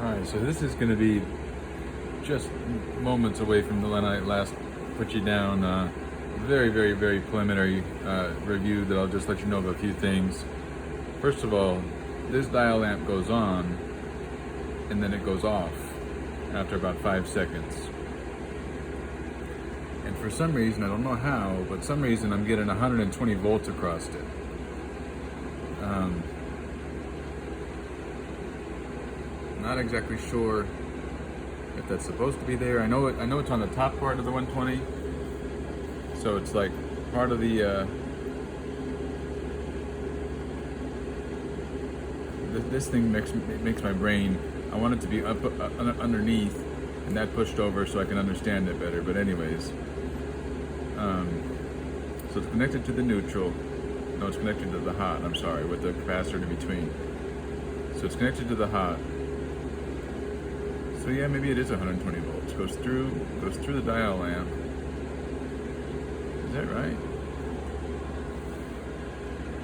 Alright, so this is going to be just moments away from the when I last put you down. Very, very, very preliminary review that I'll just let you know of a few things. First of all, this dial lamp goes on and then it goes off after about 5 seconds. And for some reason, I don't know how, but some reason I'm getting 120 volts across it. Not exactly sure if that's supposed to be there. I know it's on the top part of the 120, so it's like part of the this thing makes my brain. I want it to be up underneath, and that pushed over so I can understand it better. But anyways, so it's connected to the neutral. No, it's connected to the hot. I'm sorry, with the capacitor in between. So it's connected to the hot. So yeah, maybe it is 120 volts. Goes through the dial lamp. Is that right?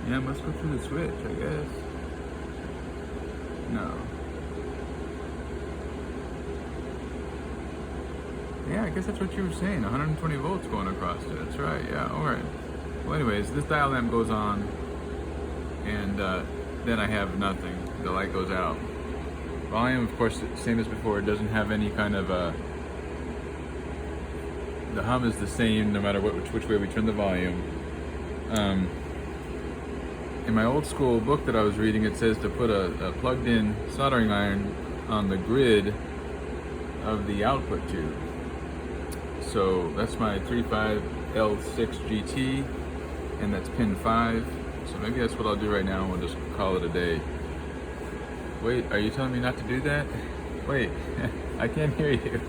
Yeah, it must go through the switch, I guess. No. Yeah, I guess that's what you were saying. 120 volts going across it. That's right. Yeah. All right. Well, anyways, this dial lamp goes on, and then I have nothing. The light goes out. Volume, of course, same as before. It doesn't have any kind of the hum is the same no matter which way we turn the volume. In my old school book that I was reading, it says to put a plugged-in soldering iron on the grid of the output tube. So that's my 35L6 GT, and that's pin 5. So maybe that's what I'll do right now, and we'll just call it a day. Wait, are you telling me not to do that? Wait, I can't hear you.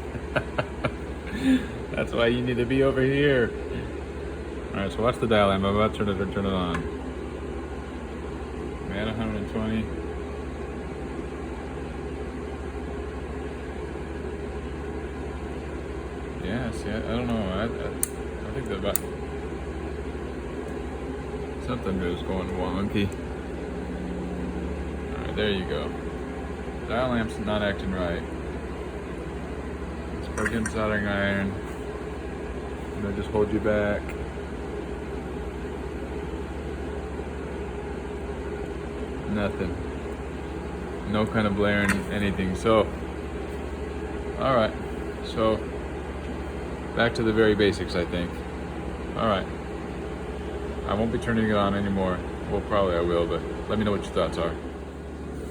That's why you need to be over here. All right, so watch the dial lamp. I'm about to turn it on. I'm at 120. Yeah, see, I don't know. I think that about something is going wonky. There you go. Dial lamp's not acting right. Let's plug in soldering iron. And then just hold you back. Nothing. No kind of blaring, anything. So, alright. So, back to the very basics, I think. Alright. I won't be turning it on anymore. Well, probably I will, but let me know what your thoughts are.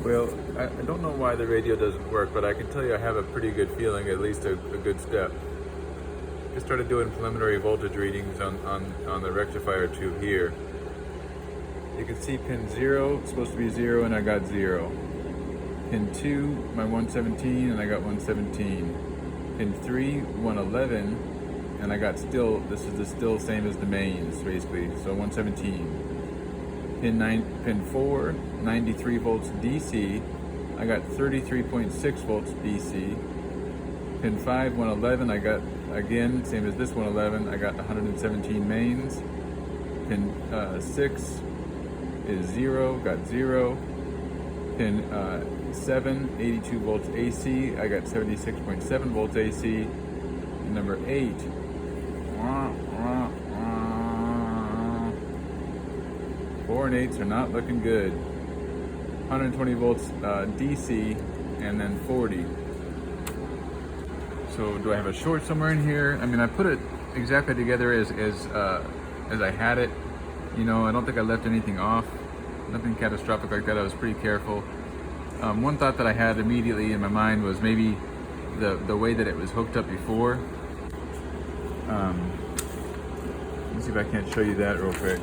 Well, I don't know why the radio doesn't work, but I can tell you I have a pretty good feeling, at least a good step. Just started doing preliminary voltage readings on the rectifier tube here. You can see pin 0, it's supposed to be 0, and I got 0. Pin 2, my 117, and I got 117. Pin 3, 111, and I got still, this is the still same as the mains, basically, so 117. Pin 4, 93 volts DC. I got 33.6 volts DC. Pin 5, 111. I got, again, same as this 111. I got 117 mains. Pin 6 is 0. Got 0. Pin 7, 82 volts AC. I got 76.7 volts AC. And number 8. 4 and 8s are not looking good. 120 volts DC, and then 40. So do I have a short somewhere in here? I mean, I put it exactly together as I had it. You know, I don't think I left anything off. Nothing catastrophic like that. I was pretty careful. One thought that I had immediately in my mind was maybe the way that it was hooked up before. Let me see if I can't show you that real quick.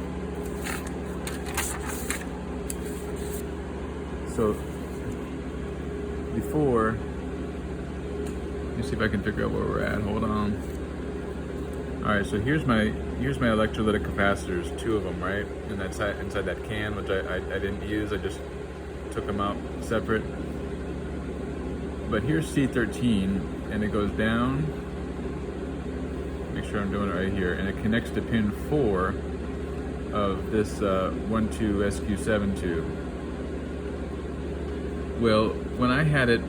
So before, let me see if I can figure out where we're at. Hold on. All right, so here's my electrolytic capacitors, 2 of them, right? And that's inside that can, which I didn't use. I just took them out separate. But here's C13, and it goes down. Make sure I'm doing it right here, and it connects to pin 4 of this 12SQ7 tube. Well, when I had it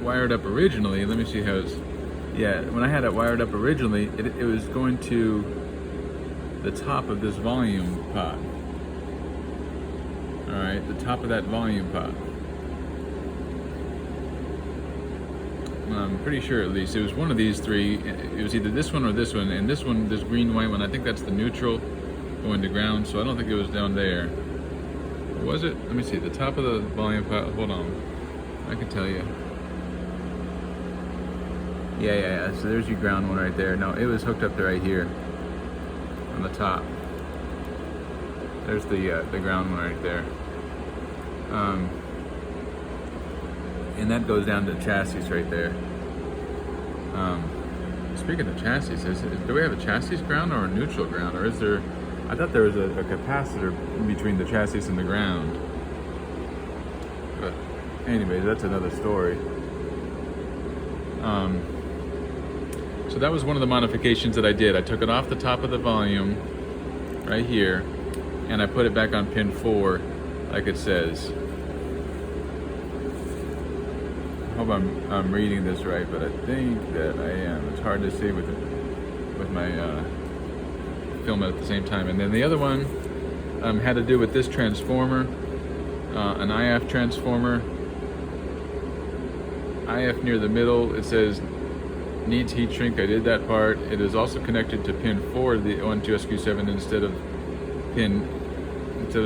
wired up originally, let me see how it's, yeah, when I had it wired up originally, it was going to the top of this volume pot. All right, the top of that volume pot. I'm pretty sure, at least it was one of these three. It was either this one or this one, and this one, this green white one, I think that's the neutral going to ground, so I don't think it was down there. Or was it? Let me see, the top of the volume pot, hold on, I can tell you. Yeah, so there's your ground one right there. No, it was hooked up to right here on the top. There's the ground one right there. And that goes down to the chassis right there. Speaking of chassis, do we have a chassis ground or a neutral ground, or is there? I thought there was a capacitor between the chassis and the ground. But anyways, that's another story. So that was one of the modifications that I did. I took it off the top of the volume right here, and I put it back on pin 4, like it says. I hope I'm reading this right, but I think that I am. It's hard to see with my film at the same time. And then the other one had to do with this transformer, an IF transformer. IF near the middle, it says needs heat shrink. I did that part. It is also connected to pin 4, the O12SQ7, instead of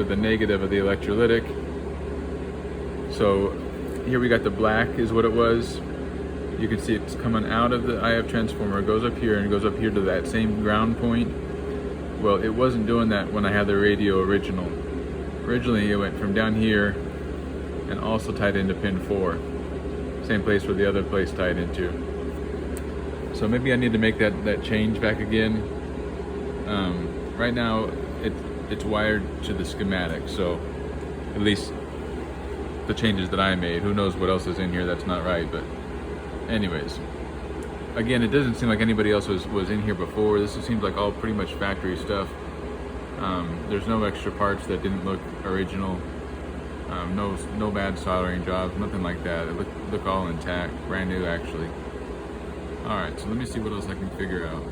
the negative of the electrolytic. So here we got the black is what it was. You can see it's coming out of the IF transformer, it goes up here and goes up here to that same ground point. Well, it wasn't doing that when I had the radio original. Originally it went from down here and also tied into pin 4. Same place where the other place tied into. So maybe I need to make that change back again. Right now it's wired to the schematic, so at least the changes that I made. Who knows what else is in here that's not right, but anyways. Again, it doesn't seem like anybody else was in here before. This seems like all pretty much factory stuff. There's no extra parts that didn't look original. No bad soldering jobs, nothing like that. It look all intact, brand new actually. Alright, so let me see what else I can figure out.